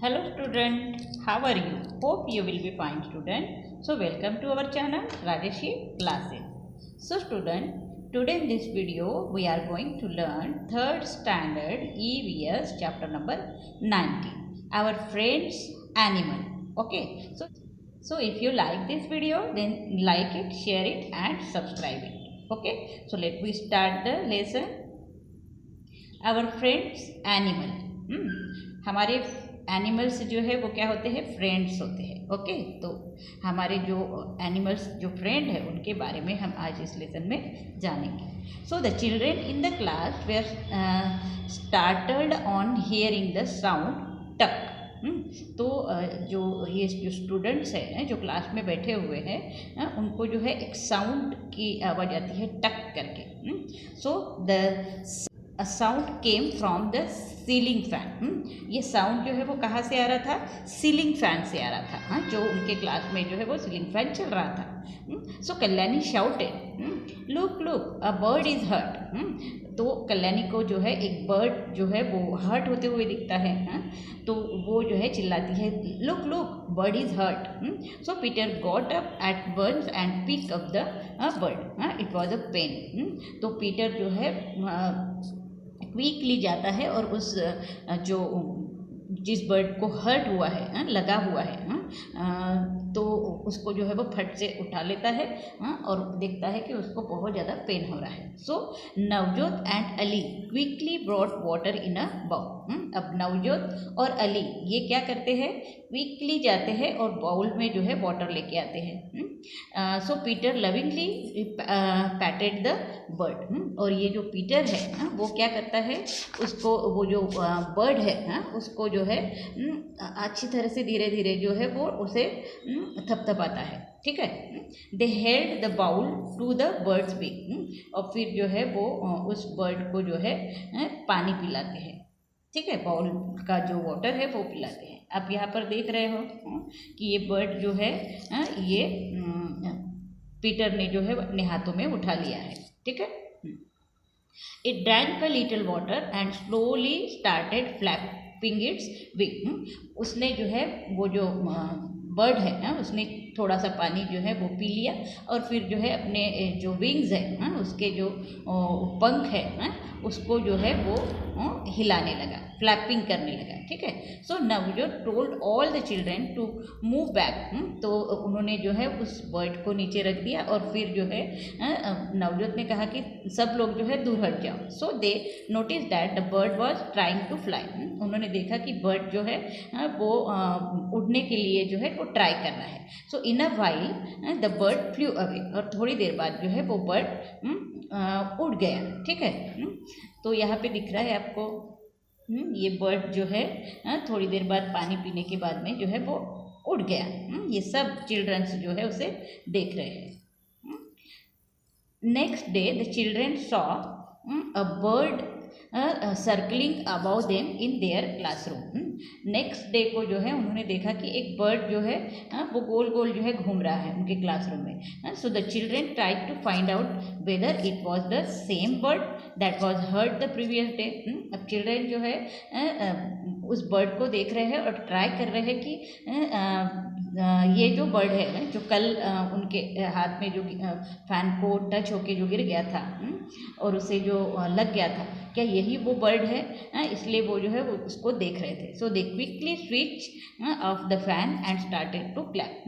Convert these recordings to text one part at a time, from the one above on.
Hello student, how are you? Hope you will be fine student. So welcome to our channel Rajeshi Classes. So student, today in this video we are going to learn 3rd standard EVS chapter number 19. Our friends animal. Okay. So if you like this video then like it, share it and subscribe it. Okay. So let me start the lesson. Our friends animal. हमारे animals जो है वो क्या होते हैं, friends होते हैं. Okay, तो हमारे जो एनिमल्स जो फ्रेंड है उनके बारे में हम आज इस लेसन में जानेंगे. So the children in the class were startled on hearing the sound tuk. तो जो स्टूडेंट्स हैं जो क्लास में बैठे हुए हैं उनको जो है एक साउंड की आवाज़ आती है टक करके. So the sound came from the ceiling fan. ये साउंड जो है वो कहाँ से आ रहा था, सीलिंग फैन से आ रहा था. जो उनके क्लास में जो है वो सीलिंग फैन चल रहा था. So Kalyani shouted, look look a bird is hurt. तो कल्याणी को जो है एक बर्ड जो है वो हर्ट होते हुए दिखता है. तो वो जो है चिल्लाती है, look look bird is hurt. So Peter got up at once and pick up the bird. It was a pain. तो पीटर जो है क्विकली जाता है और उस जो जिस बर्ड को हर्ट हुआ है, लगा हुआ है, तो उसको जो है वो फट से उठा लेता है और देखता है कि उसको बहुत ज़्यादा पेन हो रहा है. So Navjot and Ali quickly brought water in a bowl. अब नवजोत और अली ये क्या करते हैं, क्विकली जाते हैं और बाउल में जो है वाटर लेके आते हैं. So Peter lovingly patted the bird. और ये जो पीटर है वो क्या करता है, उसको वो जो बर्ड है उसको जो है अच्छी तरह से धीरे धीरे जो है वो उसे थपथपाता है. ठीक है. They held the bowl to the bird's beak. और फिर जो है वो उस बर्ड को जो है पानी पिलाते हैं. ठीक है, बाउल का जो वाटर है वो पिलाते हैं. आप यहाँ पर देख रहे हो कि ये बर्ड जो है ये पीटर ने जो है अपने हाथों में उठा लिया है. ठीक है. It drank a little water and slowly started flapping it's wing. उसने जो है वो जो बर्ड है उसने थोड़ा सा पानी जो है वो पी लिया और फिर जो है अपने जो विंग्स है उसके जो पंख है उसको जो है वो हिलाने लगा, फ्लैपिंग करने लगा. ठीक है. So Navjot told all the children to move back. तो उन्होंने जो है उस बर्ड को नीचे रख दिया और फिर जो है नवजोत ने कहा कि सब लोग जो है दूर हट जाओ. So they notice that the bird was trying to fly. उन्होंने देखा कि बर्ड जो है वो उड़ने के लिए जो है वो ट्राई कर रहा है. So in a while the bird flew away. और थोड़ी देर बाद जो है वो बर्ड उड़ गया. ठीक है. तो यहाँ पे दिख रहा है आपको ये बर्ड जो है थोड़ी देर बाद पानी पीने के बाद में जो है वो उड़ गया. ये सब चिल्ड्रंस जो है उसे देख रहे हैं. Next day the children saw a bird circling about them in their classroom. Next day को जो है उन्होंने देखा कि एक बर्ड जो है वो गोल गोल जो है घूम रहा है उनके क्लासरूम में. So the children tried to find out whether it was the same bird that was hurt the previous day. अब चिल्ड्रन जो है उस बर्ड को देख रहे हैं और ट्राई कर रहे हैं कि ये जो बर्ड है जो कल उनके हाथ में जो फैन को टच होके जो गिर गया था और उसे जो लग गया था, क्या यही वो बर्ड है. इसलिए वो जो है वो उसको देख रहे थे. So they quickly switch off the fan and started to clap.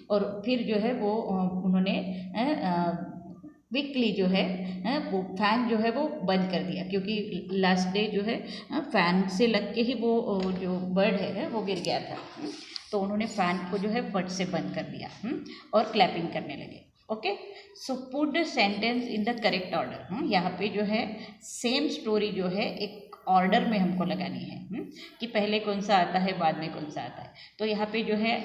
और फिर जो है वो उन्होंने क्विकली जो है वो फैन जो है वो बंद कर दिया क्योंकि लास्ट डे जो है फैन से लग के ही वो जो बर्ड है वो गिर गया था. तो उन्होंने फैन को जो है फट से बंद कर दिया और क्लैपिंग करने लगे. Okay. So put the sentence in the correct order. यहाँ पे जो है सेम स्टोरी जो है एक ऑर्डर में हमको लगानी है कि पहले कौन सा आता है बाद में कौन सा आता है. तो यहाँ पे जो है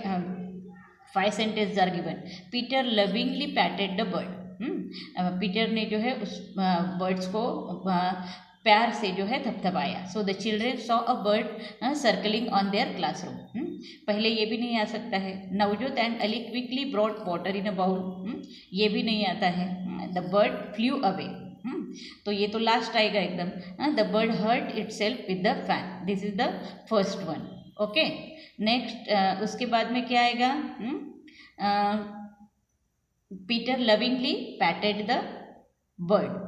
5 sentence are given. Peter lovingly patted the bird. Peter ने जो है उस बर्ड्स को प्यार से जो है थपथपाया. So the children saw a bird circling on their classroom. पहले ये भी नहीं आ सकता है. Navjot and Ali quickly brought water in a bowl. ये भी नहीं आता है. The bird flew away. तो ये तो लास्ट आएगा एकदम. The bird hurt itself with the fan. This is the first one. Okay, next उसके बाद में क्या आएगा? Peter lovingly patted the bird,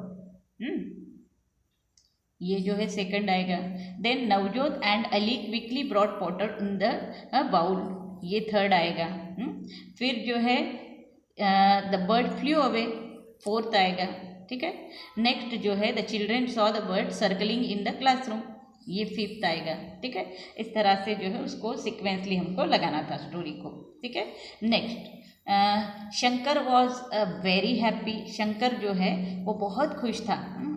ये जो है सेकंड आएगा। Then Navjot and Ali quickly brought water in the bowl, ये थर्ड आएगा। फिर जो है the bird flew away, fourth आएगा। ठीक है, नेक्स्ट जो है the children saw the bird circling in the classroom, ये फिफ्थ आएगा। ठीक है, इस तरह से जो है उसको सिक्वेंसली हमको लगाना था स्टोरी को। ठीक है, next Shankar was very happy, Shankar जो है वो बहुत खुश था।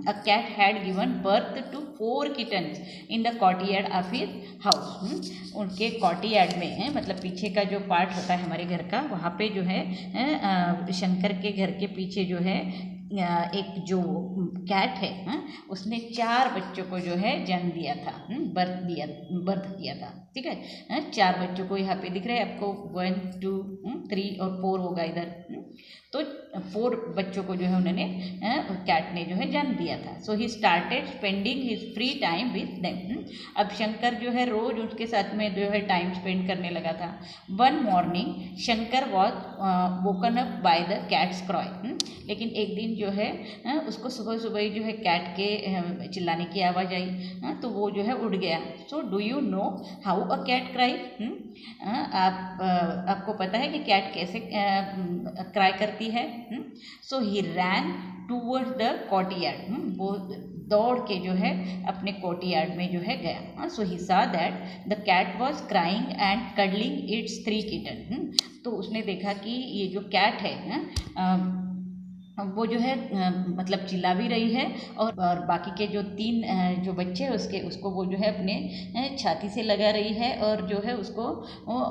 A cat had given birth to 4 kittens in the courtyard of his house, उनके कॉर्टयार्ड में मतलब पीछे का जो पार्ट होता है हमारे घर का, वहाँ पे जो है शंकर के घर के पीछे जो है एक जो कैट है उसने 4 बच्चों को जो है जन्म दिया था, बर्थ दिया था। ठीक है, 4 बच्चों को यहाँ पे दिख रहे हैं आपको, 1 2 3 और 4 होगा इधर, तो 4 बच्चों को जो है उन्होंने कैट ने जो है जन्म दिया था। So he started spending his free time with them, अब शंकर जो है रोज उसके साथ में जो है टाइम स्पेंड करने लगा था। One morning Shankar was woken up by the cats cry, लेकिन एक दिन जो है उसको सुबह सुबह ही जो है कैट के चिल्लाने की आवाज़ आई, तो वो जो है उठ गया। So do you know how a cat cry, आपको पता है कि कैट कैसे क्राई करती है? So he rain towards the कॉर्टयार्ड, वो दौड़ के जो है अपने कॉर्टयार्ड में जो है गया। So he saw that the cat was crying and cuddling its 3 kitten, तो उसने देखा कि ये जो कैट है वो जो है मतलब चिल्ला भी रही है और बाकी के जो 3 जो बच्चे हैं उसको वो जो है अपने छाती से लगा रही है और जो है उसको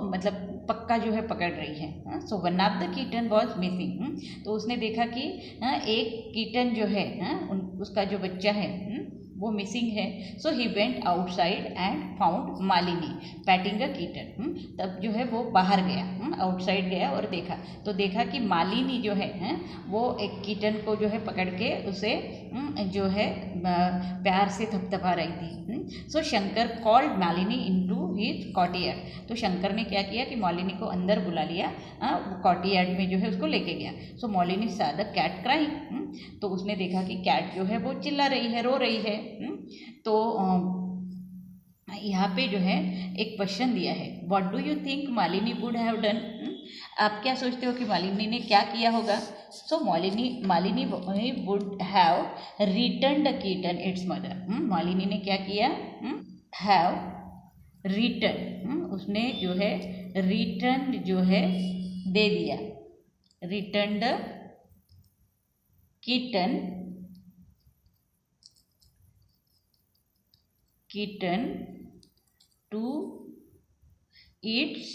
मतलब पक्का जो है पकड़ रही है। So one of the Keaton was missing, तो उसने देखा कि एक कीटन जो है उसका जो बच्चा है वो मिसिंग है। So he went outside and found Malini patting a kitten, तब जो है वो बाहर गया, आउटसाइड गया और देखा कि मालिनी जो है वो एक कीटन को जो है पकड़ के उसे जो है प्यार से थपथपा रही थी। So Shankar called Malini into his courtyard, तो शंकर ने क्या किया कि मालिनी को अंदर बुला लिया, कॉर्टयार्ड में जो है उसको लेके गया। सो मालिनी सा द कैट क्राइंग, तो उसने देखा कि कैट जो है वो चिल्ला रही है, रो रही है। तो यहाँ पे जो है एक क्वेश्चन दिया है, what do you think Malini would have done, आप क्या सोचते हो कि मालिनी ने क्या किया होगा? So Malini would have return the kitten its mother, Malini ने क्या किया? हैव रिटर्न, उसने जो है रिटर्न जो है दे दिया, return the kitten to its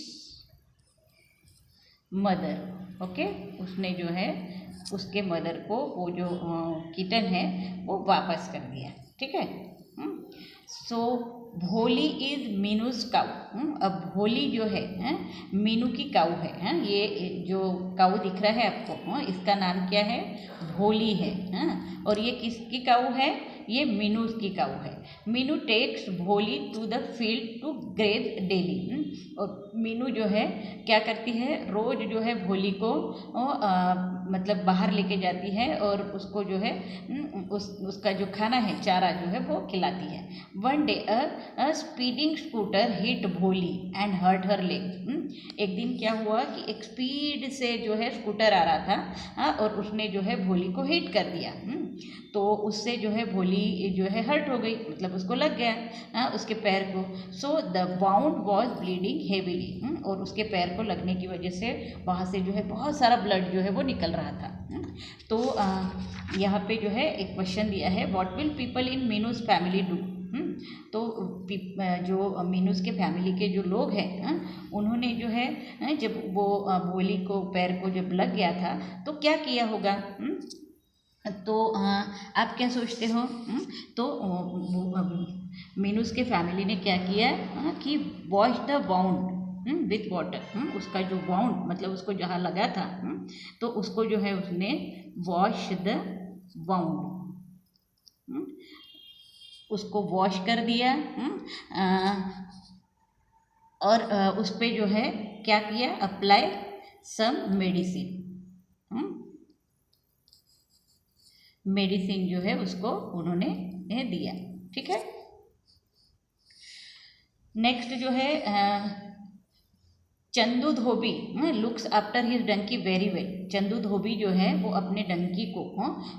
mother. Okay, उसने जो है उसके मदर को वो जो कीटन है वो वापस कर दिया। ठीक है, सो भोली इज मीनूज काऊ, अब भोली जो है मीनू की काऊ है। ये जो काऊ दिख रहा है आपको इसका नाम क्या है? भोली है। और ये किसकी काऊ है? ये मीनू की काऊ है। Meenu takes Bholi to the field to graze daily, और मीनू जो है क्या करती है? रोज जो है भोली को मतलब बाहर लेके जाती है और उसको जो है उसका जो खाना है चारा जो है वो खिलाती है। वन डे अ स्पीडिंग स्कूटर हिट भोली एंड हर्ट हर लेग, एक दिन क्या हुआ कि एक स्पीड से जो है स्कूटर आ रहा था और उसने जो है भोली को हिट कर दिया, तो उससे जो है भोली जो है हर्ट हो गई, मतलब उसको लग गया उसके पैर को। So the wound was bleeding heavily, और उसके पैर को लगने की वजह से वहाँ से जो है बहुत सारा ब्लड जो है वो निकल रहा था। तो यहाँ पे जो है एक क्वेश्चन दिया है, what will people in Meenu's family do, तो जो मीनूज के फैमिली के जो लोग हैं उन्होंने जो है जब वो भोली को पैर को जब लग गया था तो क्या किया होगा? तो आप क्या सोचते हो? तो मीनूस के फैमिली ने क्या किया कि wash the wound with water, उसका जो वाउंड मतलब उसको जहाँ लगा था तो उसको जो है उसने वॉश द वाउंड, उसको वॉश कर दिया। और उस पे जो है क्या किया, अप्लाई सम मेडिसिन, मेडिसिन जो है उसको उन्होंने दिया। ठीक है। नेक्स्ट जो है Chandu dhobi looks after his donkey very well. Chandu dhobi जो है वो अपने डंकी को,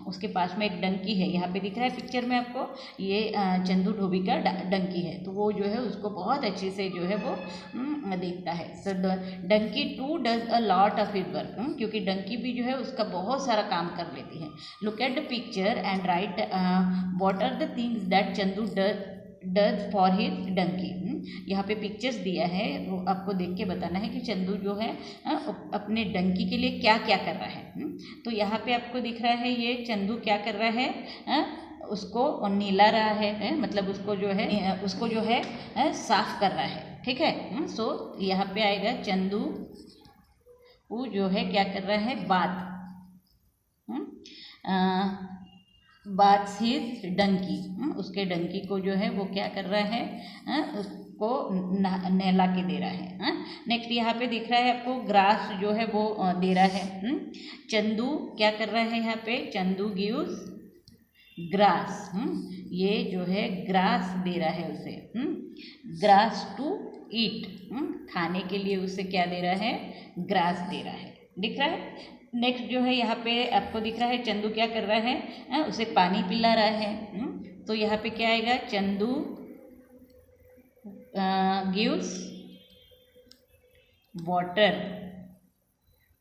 उसके पास में एक डंकी है, यहाँ पे दिख रहा है पिक्चर में आपको, ये चंदू धोबी का डंकी है, तो वो जो है उसको बहुत अच्छे से जो है वो देखता है। So donkey too does a lot of his work, क्योंकि डंकी भी जो है उसका बहुत सारा काम कर लेती है। Look at the picture and write what are the things that Chandu does for his donkey. यहाँ पे पिक्चर्स दिया है, वो आपको देख के बताना है कि चंदू जो है अपने डंकी के लिए क्या क्या कर रहा है। तो यहाँ पे आपको दिख रहा है ये चंदू क्या कर रहा है, उसको नीला रहा है, मतलब उसको जो है साफ कर रहा है। ठीक है। सो यहाँ पे आएगा चंदू वो जो है क्या कर रहा है, बाथ्स हिज डंकी, उसके डंकी को जो है वो क्या कर रहा है, उसको नहला के दे रहा है। नेक्स्ट यहाँ पे दिख रहा है आपको ग्रास जो है वो दे रहा है। चंदू क्या कर रहा है, यहाँ पे चंदू गिव्स ग्रास, ये जो है ग्रास दे रहा है उसे, ग्रास टू ईट, खाने के लिए उसे क्या दे रहा है, ग्रास दे रहा है। दिख रहा है। नेक्स्ट जो है यहाँ पे आपको दिख रहा है चंदू क्या कर रहा है, उसे पानी पिला रहा है। तो यहाँ पे क्या आएगा, Chandu gives water,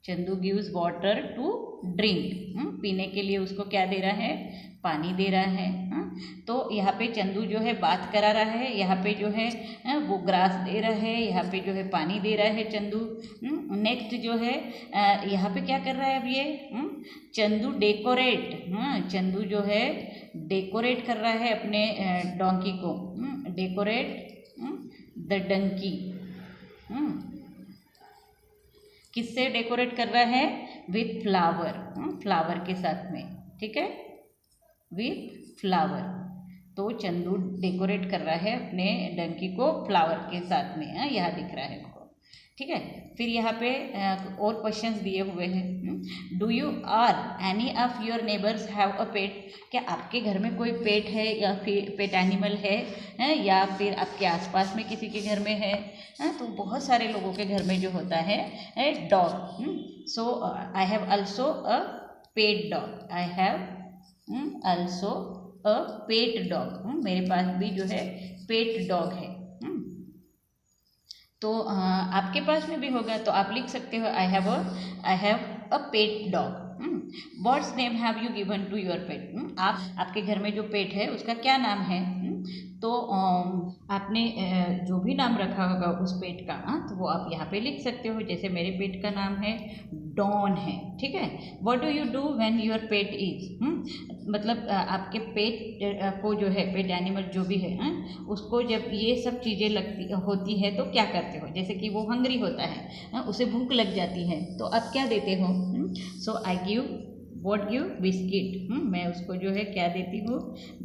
Chandu gives water to drink, पीने के लिए उसको क्या दे रहा है, पानी दे रहा है। तो यहाँ पे चंदू जो है बात करा रहा है, यहाँ पे जो है वो ग्रास दे रहा है, यहाँ पे जो है पानी दे रहा है चंदू। नेक्स्ट जो है यहाँ पे क्या कर रहा है अब ये, चंदू डेकोरेट, चंदू जो है डेकोरेट कर रहा है अपने डोंकी को, डेकोरेट द डंकी, किससे डेकोरेट कर रहा है, विथ फ्लावर, फ्लावर के साथ में। ठीक है, विथ फ्लावर। तो चंदू डेकोरेट कर रहा है अपने डंकी को फ्लावर के साथ में, यहाँ दिख रहा है आपको। ठीक है। फिर यहाँ पे और क्वेश्चंस दिए हुए हैं। Do you are any of your neighbours have a pet, क्या आपके घर में कोई पेट है या फिर पेट एनिमल है, या फिर आपके आसपास में किसी के घर में है। तो बहुत सारे लोगों के घर में जो होता है dog. So I have also a pet dog, I have also a pet dog, मेरे पास भी जो है पेट डॉग है। तो आपके पास में भी होगा तो आप लिख सकते हो I have a pet dog. What's name have you given to your pet, आपके घर में जो पेट है उसका क्या नाम है। तो आपने जो भी नाम रखा होगा उस पेट का, तो वो आप यहाँ पे लिख सकते हो। जैसे मेरे पेट का नाम है डॉन है। ठीक है। What do you do when your pet is, मतलब आपके पेट को जो है, पेट एनिमल जो भी है, उसको जब ये सब चीज़ें लगती होती है तो क्या करते हो। जैसे कि वो हंग्री होता है, उसे भूख लग जाती है, तो आप क्या देते हो। So I give what give biscuit, मैं उसको जो है क्या देती हूँ,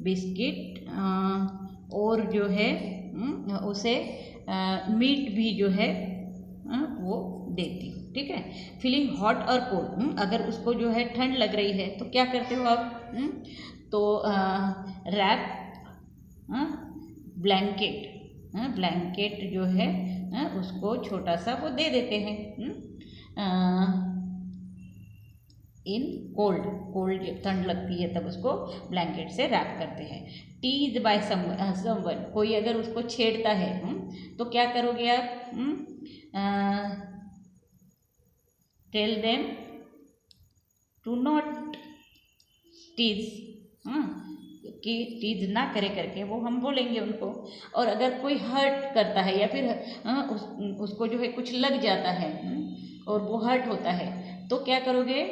बिस्किट, और जो है उसे मीट भी जो है वो देती हूँ। ठीक है। फीलिंग हॉट और कोल्ड, अगर उसको जो है ठंड लग रही है तो क्या करते हो आप, तो रैप ब्लैंकेट, ब्लैंकेट जो है उसको छोटा सा वो दे देते हैं। इन कोल्ड जब ठंड लगती है तब उसको ब्लैंकेट से रैप करते हैं। टीज बाय समवन, कोई अगर उसको छेड़ता है तो क्या करोगे आप, tell them to not tease, कि टीज ना करे करके वो हम बोलेंगे उनको। और अगर कोई हर्ट करता है या फिर उसको जो है कुछ लग जाता है और वो हर्ट होता है तो क्या करोगे,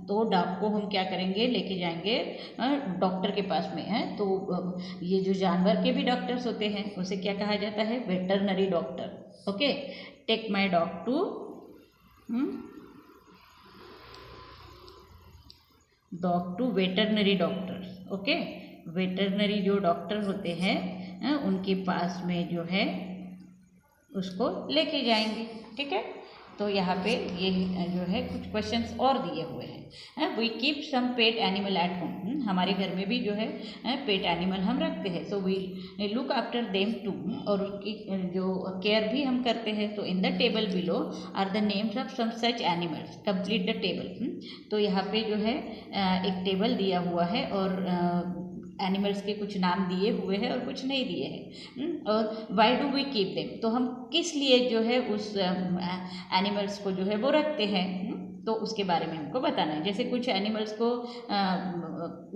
तो डॉग को हम क्या करेंगे, लेके जाएंगे डॉक्टर के पास में है। तो ये जो जानवर के भी डॉक्टर्स होते हैं उसे क्या कहा जाता है, veterinary doctor. Okay. Take my dog to veterinary doctor. Okay. Veterinary जो डॉक्टर होते हैं उनके पास में जो है उसको लेके जाएंगे। ठीक है, तो यहाँ पे ये जो है कुछ क्वेश्चंस और दिए हुए हैं। We keep some pet animal at home, हमारे घर में भी जो है पेट एनिमल हम रखते हैं। So we look after them too, और उसकी जो केयर भी हम करते हैं। तो in the table below are the names of some such animals, complete the table. तो यहाँ पे जो है एक टेबल दिया हुआ है और एनिमल्स के कुछ नाम दिए हुए हैं और कुछ नहीं दिए हैं। और why do we keep them, तो हम किस लिए जो है उस एनिमल्स को जो है वो रखते हैं, तो उसके बारे में हमको बताना है। जैसे कुछ एनिमल्स को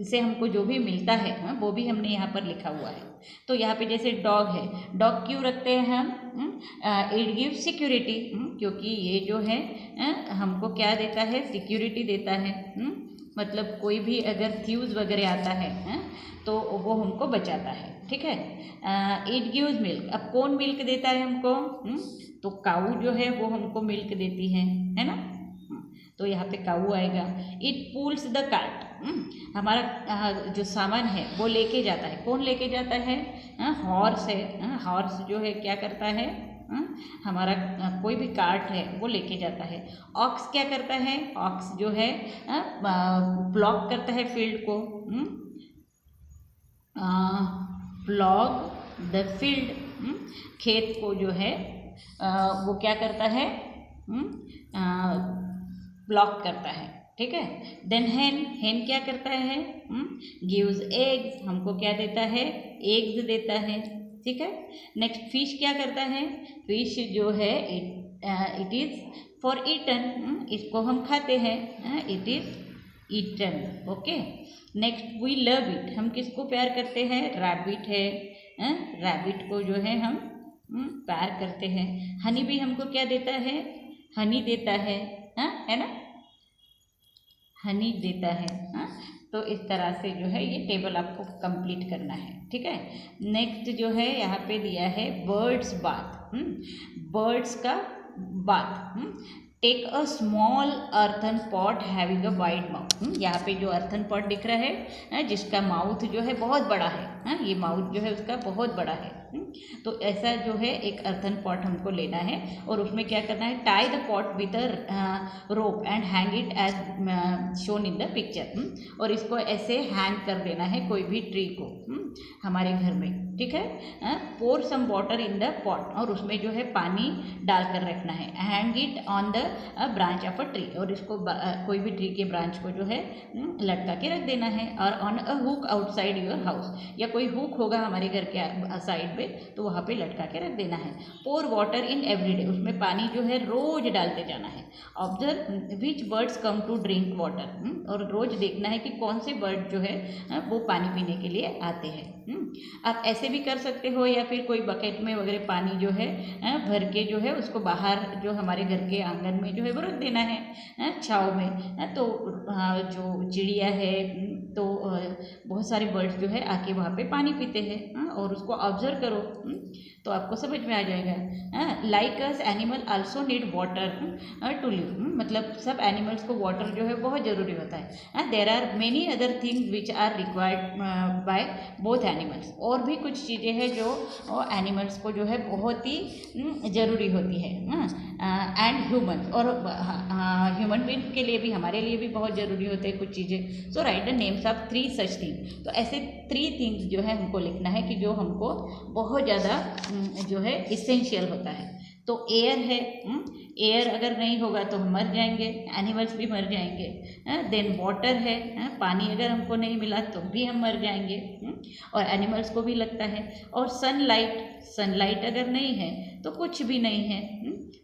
इससे हमको जो भी मिलता है वो भी हमने यहाँ पर लिखा हुआ है। तो यहाँ पे जैसे डॉग है, डॉग क्यों रखते हैं हम? इट गिव सिक्योरिटी, क्योंकि ये जो है हमको क्या देता है? सिक्योरिटी देता है। मतलब कोई भी अगर थ्यूज वगैरह आता है तो वो हमको बचाता है। ठीक है, इट गिव्स मिल्क, अब कौन मिल्क देता है हमको? तो काऊ जो है वो हमको मिल्क देती है ना। तो यहाँ पे काऊ आएगा। इट पुल्स द कार्ट, हमारा जो सामान है वो लेके जाता है। कौन लेके जाता है? हॉर्स है। हॉर्स जो है क्या करता है? हमारा कोई भी कार्ट है वो लेके जाता है। ऑक्स क्या करता है? ऑक्स जो है ब्लॉक करता है फील्ड को। प्लॉग द फील्ड, खेत को जो है वो क्या करता है? ब्लॉक करता है। ठीक है, देन हेन, हेन क्या करता है? गिव्स एग्स, हमको क्या देता है? एग्स देता है। ठीक है, नेक्स्ट फिश क्या करता है? फिश जो है इट इज़ फॉर ईटन, इसको हम खाते हैं। It is eaten. Okay, next we love it, हम किसको प्यार करते हैं? रैबिट है। रैबिट को जो है हम प्यार करते हैं। हनी भी हमको क्या देता है? हनी देता है ना, हनी देता है। तो इस तरह से जो है ये टेबल आपको कंप्लीट करना है। ठीक है, नेक्स्ट जो है यहाँ पे दिया है बर्ड्स बाथ, बर्ड्स का बाथ। Take a small earthen pot having a wide mouth, यहाँ पे जो अर्थन पॉट दिख रहा है जिसका माउथ जो है बहुत बड़ा है, ये माउथ जो है उसका बहुत बड़ा है। तो ऐसा जो है एक अर्थन पॉट हमको लेना है और उसमें क्या करना है? Tie the pot with a rope and hang it as shown in the picture, और इसको ऐसे हैंग कर देना है कोई भी ट्री को हमारे घर में। ठीक है, pour some water in the pot, और उसमें जो है पानी डाल कर रखना है। Hang it on the branch of a tree, और इसको कोई भी ट्री के ब्रांच को जो है लटका के रख देना है। और on a hook outside your house, या कोई हुक होगा हमारे घर के साइड में तो वहाँ पे लटका के रख देना है। Pour water in every day, उसमें पानी जो है रोज डालते जाना है। Observe which birds come to drink water, और रोज देखना है कि कौन से बर्ड जो है वो पानी पीने के लिए आते हैं। आप ऐसे भी कर सकते हो, या फिर कोई बकेट में वगैरह पानी जो है भर के जो है उसको बाहर जो हमारे घर के आंगन में जो है वो रख देना है छाँव में। तो जो चिड़िया है तो बहुत सारे बर्ड्स जो है आके वहाँ पे पानी पीते हैं, और उसको ऑब्जर्व करो तो आपको समझ में आ जाएगा। Like us animal also need water to live, मतलब सब एनिमल्स को वाटर जो है बहुत ज़रूरी होता है। There are many other things which are required by both animals, और भी कुछ चीज़ें हैं जो एनिमल्स को जो है बहुत ही ज़रूरी होती है। एंड ह्यूमन, और ह्यूमन बीइंग के लिए भी, हमारे लिए भी बहुत ज़रूरी होते हैं कुछ चीज़ें। So write the names of 3 such thing, तो ऐसे 3 थिंग्स जो है हमको लिखना है कि जो हमको बहुत ज़्यादा जो है इसेंशियल होता है। तो एयर है, एयर अगर नहीं होगा तो हम मर जाएंगे, एनिमल्स भी मर जाएंगे। देन वाटर है, पानी अगर हमको नहीं मिला तो भी हम मर जाएंगे, और एनिमल्स को भी लगता है। और सनलाइट, सनलाइट अगर नहीं है तो कुछ भी नहीं है।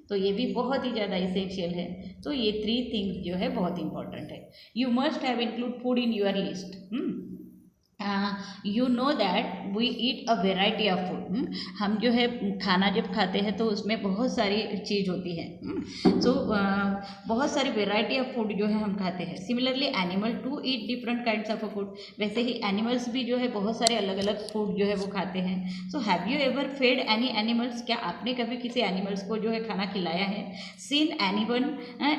तो ये भी बहुत ही ज़्यादा इसेंशियल है। तो ये 3 थिंग्स जो है बहुत इंपॉर्टेंट है। You must have include food in your list. You know that we eat a variety of food, हम जो है खाना जब खाते हैं तो उसमें बहुत सारी चीज़ होती है। सो बहुत सारी वेराइटी ऑफ फूड जो है हम खाते हैं। Similarly animal too eat different kinds of a food, वैसे ही एनिमल्स भी जो है बहुत सारे अलग अलग फूड जो है वो खाते हैं। So have you ever fed any animals, क्या आपने कभी किसी एनिमल्स को जो है खाना खिलाया है? Seen anyone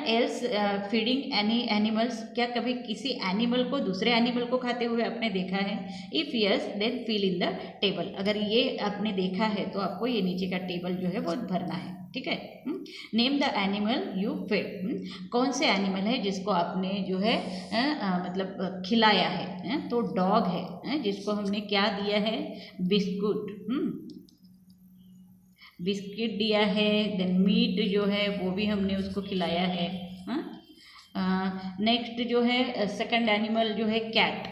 else feeding any animals, क्या कभी किसी एनिमल को दूसरे एनिमल को खाते हुए आपने देखा है? है? If yes then fill in the table. अगर ये आपने देखा है तो आपको ये नीचे का टेबल जो है वो भरना है, ठीक है। Name the animal you fed. कौन से एनिमल है जिसको आपने जो है मतलब खिलाया है? तो डॉग है, जिसको हमने क्या दिया है? बिस्कुट, बिस्किट दिया है। देन मीट जो है वो भी हमने उसको खिलाया है। नेक्स्ट जो है सेकंड एनिमल जो है कैट।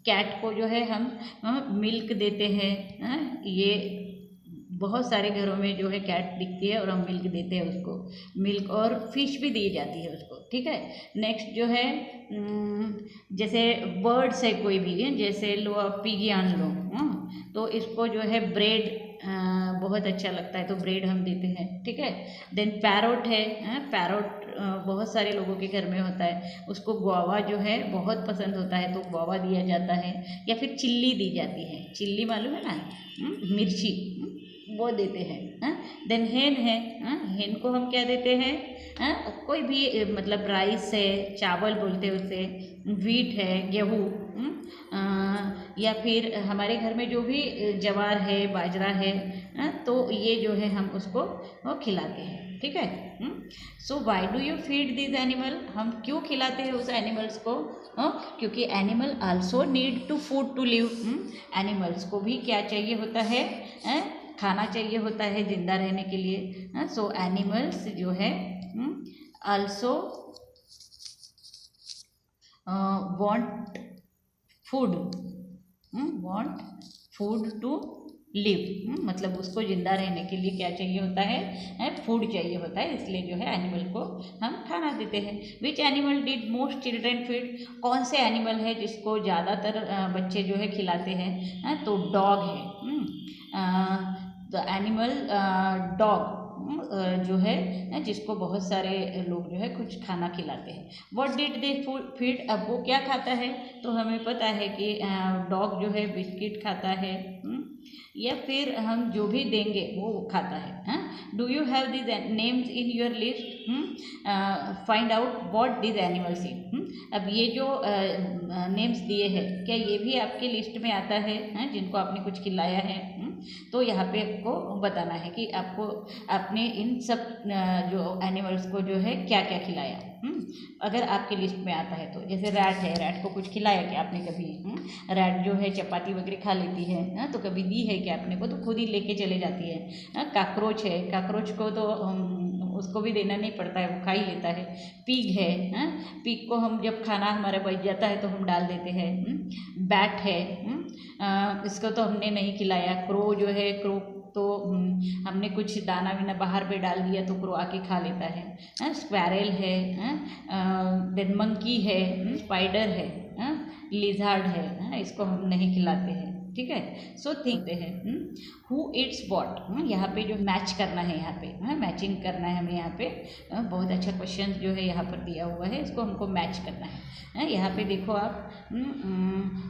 कैट को जो है हम मिल्क देते हैं। ये बहुत सारे घरों में जो है कैट दिखती है और हम मिल्क देते हैं उसको, मिल्क, और फिश भी दी जाती है उसको, ठीक है। नेक्स्ट जो है जैसे बर्ड्स है कोई भी, जैसे लो आप पिगी आन लो, तो इसको जो है ब्रेड बहुत अच्छा लगता है तो ब्रेड हम देते हैं, ठीक है। देन पैरोट है, पैरोट बहुत सारे लोगों के घर में होता है, उसको गुआवा जो है बहुत पसंद होता है तो गुआवा दिया जाता है, या फिर चिल्ली दी जाती है। चिल्ली मालूम है ना, मिर्ची, वो देते हैं। देन हेन है, हेन को हम क्या देते हैं? कोई भी मतलब राइस है, चावल बोलते हैं उसे, व्हीट है, गेहूँ, या फिर हमारे घर में जो भी ज्वार है, बाजरा है, तो ये जो है हम उसको वो खिलाते हैं, ठीक है। So why do you feed this animal? हम क्यों खिलाते हैं उस एनिमल्स को? क्योंकि animal also need to food to live. Animals को भी क्या चाहिए होता है? खाना चाहिए होता है जिंदा रहने के लिए। सो एनिमल्स जो है also want food to live. मतलब उसको जिंदा रहने के लिए क्या चाहिए होता है? फूड चाहिए होता है, इसलिए जो है एनिमल को हम खाना देते हैं। Which animal did most children feed? कौन से एनिमल है जिसको ज़्यादातर बच्चे जो है खिलाते हैं? तो डॉग है। द एनिमल डॉग जो है जिसको बहुत सारे लोग जो है कुछ खाना खिलाते हैं। What did they feed? अब वो क्या खाता है? तो हमें पता है कि डॉग जो है बिस्किट खाता है, या फिर हम जो भी देंगे वो खाता है। Do you have this names in your list? Find out what this animals eat. अब ये जो नेम्स दिए हैं क्या ये भी आपके लिस्ट में आता है? जिनको आपने कुछ खिलाया है, तो यहाँ पे आपको बताना है कि आपने इन सब जो एनिमल्स को जो है क्या क्या खिलाया। अगर आपके लिस्ट में आता है तो जैसे रैट है, रैट को कुछ खिलाया क्या आपने कभी? रैट जो है चपाती वगैरह खा लेती है, तो कभी दी है क्या आपने को? तो खुद ही लेके चले जाती है। काकरोच है, काकरोच को तो उसको भी देना नहीं पड़ता है, वो खा ही लेता है। पिग है, पिग को हम जब खाना हमारा बच जाता है तो हम डाल देते हैं। बैट है, इसको तो हमने नहीं खिलाया। क्रो जो है, क्रो तो हमने कुछ दाना विना बाहर पे डाल दिया तो क्रो आके खा लेता है। स्क्वैरल है, देन मंकी है, स्पाइडर है, लिजार्ड है, इसको हम नहीं खिलाते हैं, ठीक है। सो थिंक है हु इट्स वॉट। यहाँ पे जो मैच करना है, यहाँ पे मैचिंग करना है हमें। यहाँ पे बहुत अच्छा क्वेश्चन जो है यहाँ पर दिया हुआ है, इसको हमको मैच करना है। यहाँ पे देखो आप,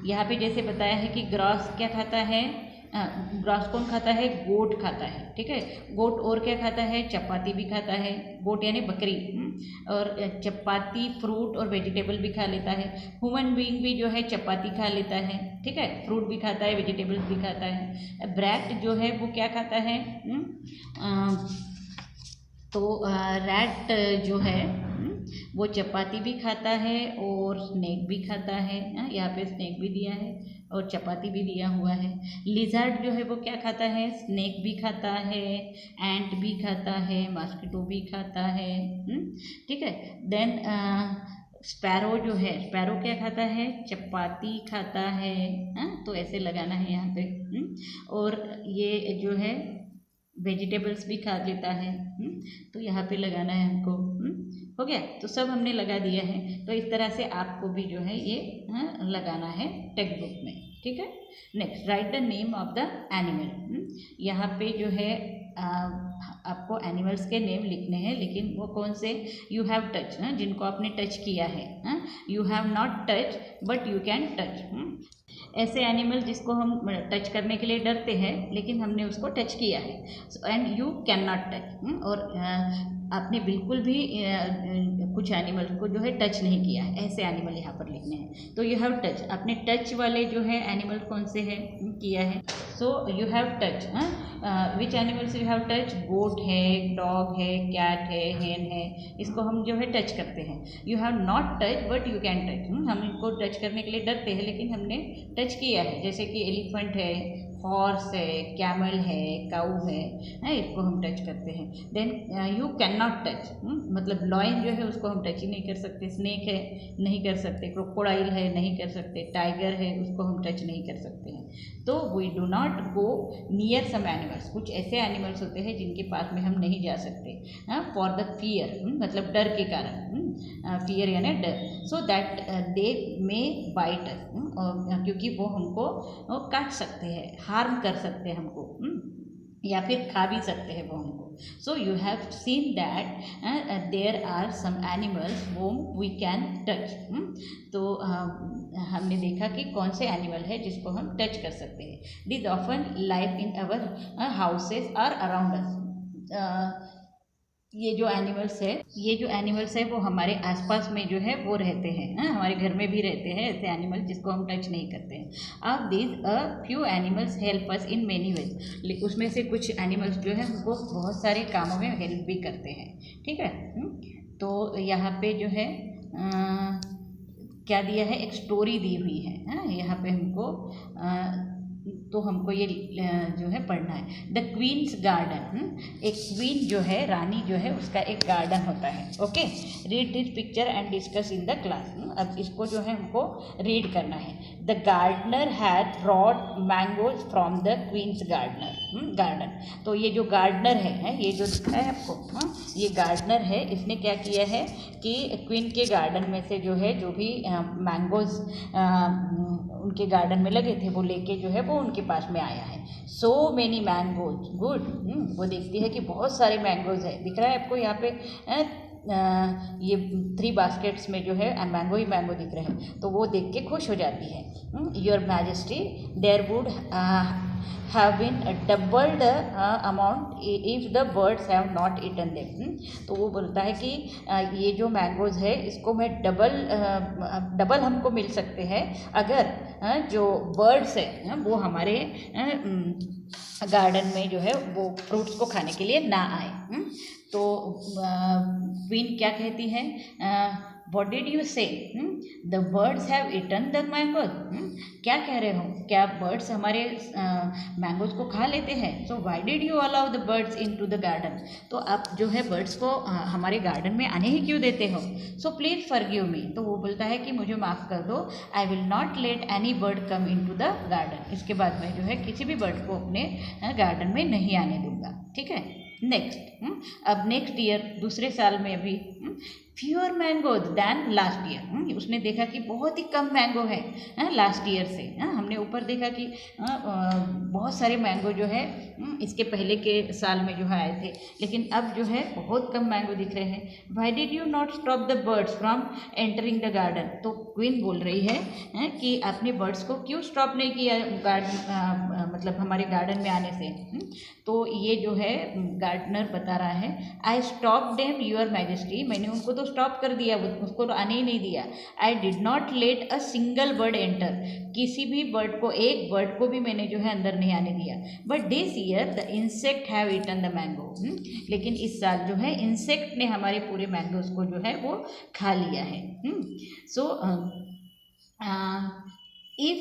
यहाँ पे जैसे बताया है कि ग्रास क्या खाता है? ग्रास कौन खाता है? गोट खाता है, ठीक है। गोट और क्या खाता है? चपाती भी खाता है। गोट यानी बकरी, और चपाती, फ्रूट और वेजिटेबल भी खा लेता है। ह्यूमन बीइंग भी जो है चपाती खा लेता है, ठीक है, फ्रूट भी खाता है, वेजिटेबल्स भी खाता है। ब्रैट जो है वो क्या खाता है? तो रैट जो है वो चपाती भी खाता है और स्नैक भी खाता है। यहाँ पे स्नैक भी दिया है और चपाती भी दिया हुआ है। लिजर्ड जो है वो क्या खाता है? स्नैक भी खाता है, एंट भी खाता है, मॉस्किटो भी खाता है, ठीक है। देन स्पैरो जो है, स्पैरो क्या खाता है? चपाती खाता है। तो ऐसे लगाना है यहाँ पे। और ये जो है वेजिटेबल्स भी खा लेता है, तो यहाँ पे लगाना है हमको। हो गया, तो सब हमने लगा दिया है। तो इस तरह से आपको भी जो है ये लगाना है टेक्स्ट बुक में, ठीक है। Next, right the name of the animal. यहाँ पे जो है आपको एनिमल्स के नेम लिखने हैं, लेकिन वो कौन से? यू हैव टच, जिनको आपने टच किया है। You have not touch but you can touch. ऐसे एनिमल जिसको हम टच करने के लिए डरते हैं लेकिन हमने उसको टच किया है, and you can not touch. और आपने बिल्कुल भी कुछ एनिमल को जो है टच नहीं किया है, ऐसे एनिमल यहाँ पर लिखने हैं। तो यू हैव टच, आपने टच वाले जो है एनिमल कौन से हैं किया है। So you have touch, which animals you have touch, goat है, डॉग है, कैट है, हेन है, इसको हम जो है टच करते हैं। You have not touch but you can touch, हम इनको टच करने के लिए डरते हैं लेकिन हमने टच किया है, जैसे कि एलिफेंट है, हॉर्स है, कैमल है, काऊ है, इसको हम टच करते हैं। Then you can not touch, मतलब लॉयन जो है उसको हम टच ही नहीं कर सकते, स्नेक है नहीं कर सकते, क्रोकोडाइल है नहीं कर सकते, टाइगर है उसको हम टच नहीं कर सकते हैं। तो we do not go near some animals, कुछ ऐसे एनिमल्स होते हैं जिनके पास में हम नहीं जा सकते फॉर द फियर, मतलब डर के कारण, फियर यानी डर, so that they may bite अस, क्योंकि वो हमको काट सकते हैं, हार्म कर सकते हैं हमको, या फिर खा भी सकते हैं वो हमको। So you have seen that there are some animals whom we can touch, तो हमने देखा कि कौन से एनिमल है जिसको हम टच कर सकते हैं। This often live in our houses और अराउंड अस, ये जो एनिमल्स है वो हमारे आसपास में जो है वो रहते हैं, हमारे घर में भी रहते हैं ऐसे एनिमल जिसको हम टच नहीं करते हैं। अब these a few animals help us in many ways, उसमें से कुछ एनिमल्स जो है हमको बहुत सारे कामों में हेल्प भी करते हैं, ठीक है। तो यहाँ पे जो है क्या दिया है, एक स्टोरी दी हुई है यहाँ पे हमको, तो हमको ये जो है पढ़ना है। द क्वींस गार्डन, एक क्वीन जो है, रानी जो है, उसका एक गार्डन होता है। Okay, read this picture and discuss in the class. अब इसको जो है हमको रीड करना है। The gardener had brought mangoes from the queen's garden. तो ये जो गार्डनर है, ये जो दिख रहा है आपको, ये गार्डनर है, इसने क्या किया है कि क्वीन के गार्डन में से जो है जो भी मैंगोज उनके गार्डन में लगे थे वो लेके जो है वो उनके पास में आया है। सो मेनी मैंगोज, गुड, वो देखती है कि बहुत सारे मैंगोज है, दिख रहा है आपको यहाँ पे, ये 3 बास्केट्स में जो है मैंगो ही मैंगो दिख रहे हैं, तो वो देख के खुश हो जाती है। Your majesty there would have been doubled amount if the birds have not eaten them। तो वो बोलता है कि ये जो मैंगोज है इसको मैं डबल हमको मिल सकते हैं अगर जो बर्ड्स है वो हमारे गार्डन में जो है वो फ्रूट्स को खाने के लिए ना आए। तो क्वीन क्या कहती है, What did you say? The birds have eaten the mangoes. क्या कह रहे हो, क्या बर्ड्स हमारे मैंगोज को खा लेते हैं? So why did you allow the birds into the garden? तो आप जो है बर्ड्स को हमारे गार्डन में आने ही क्यों देते हो? So please forgive me। तो वो बोलता है कि मुझे माफ़ कर दो। I will not let any bird come into the garden। इसके बाद मैं जो है किसी भी बर्ड को अपने गार्डन में नहीं आने दूंगा, ठीक है। नेक्स्ट, अब नेक्स्ट ईयर, दूसरे साल में अभी fewer mangoes than last year, उसने देखा कि बहुत ही कम मैंगो है लास्ट ईयर से। हमने ऊपर देखा कि बहुत सारे मैंगो जो है इसके पहले के साल में जो है आए थे, लेकिन अब जो है बहुत कम मैंगो दिख रहे हैं। Why did you not stop the birds from entering the garden? तो क्वीन बोल रही है कि आपने बर्ड्स को क्यों स्टॉप नहीं किया गार्डन, मतलब हमारे गार्डन में आने से। तो ये जो है गार्डनर बता रहा है, I stop them your majesty, मैंने उनको तो स्टॉप कर दिया, उसको तो आने ही नहीं दिया। I did not let a single bird enter, किसी भी बर्ड को, एक बर्ड को भी मैंने जो है अंदर नहीं आने दिया। But this year the insect have eaten the mango, लेकिन इस साल जो है इंसेक्ट ने हमारे पूरे मैंगोज को जो है वो खा लिया है। सो if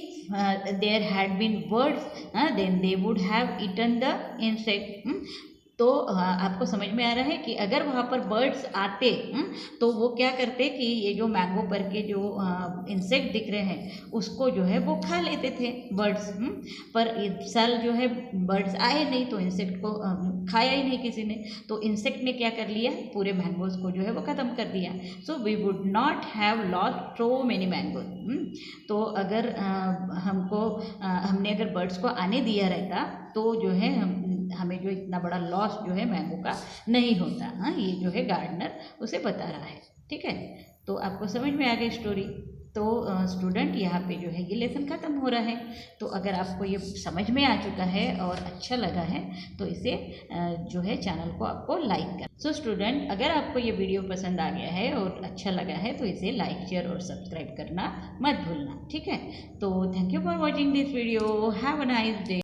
there had been birds then they would have eaten the insect। तो आपको समझ में आ रहा है कि अगर वहाँ पर बर्ड्स आते तो वो क्या करते कि ये जो मैंगो पर के जो इंसेक्ट दिख रहे हैं उसको जो है वो खा लेते थे बर्ड्स। पर इस साल जो है बर्ड्स आए नहीं तो इंसेक्ट को खाया ही नहीं किसी ने, तो इंसेक्ट ने क्या कर लिया, पूरे मैंगोज को जो है वो ख़त्म कर दिया। So we would not have lost so many mangoes. तो अगर हमने अगर बर्ड्स को आने दिया रहता तो जो है हमें जो इतना बड़ा लॉस जो है मैंगो का नहीं होता। ये जो है गार्डनर उसे बता रहा है, ठीक है। तो आपको समझ में आ गई स्टोरी। तो स्टूडेंट यहाँ पे जो है ये लेसन ख़त्म हो रहा है। तो अगर आपको ये समझ में आ चुका है और अच्छा लगा है तो इसे जो है चैनल को आपको लाइक कर। सो स्टूडेंट, अगर आपको ये वीडियो पसंद आ गया है और अच्छा लगा है तो इसे लाइक, शेयर और सब्सक्राइब करना मत भूलना, ठीक है। तो thank you for watching this video. Have a nice day.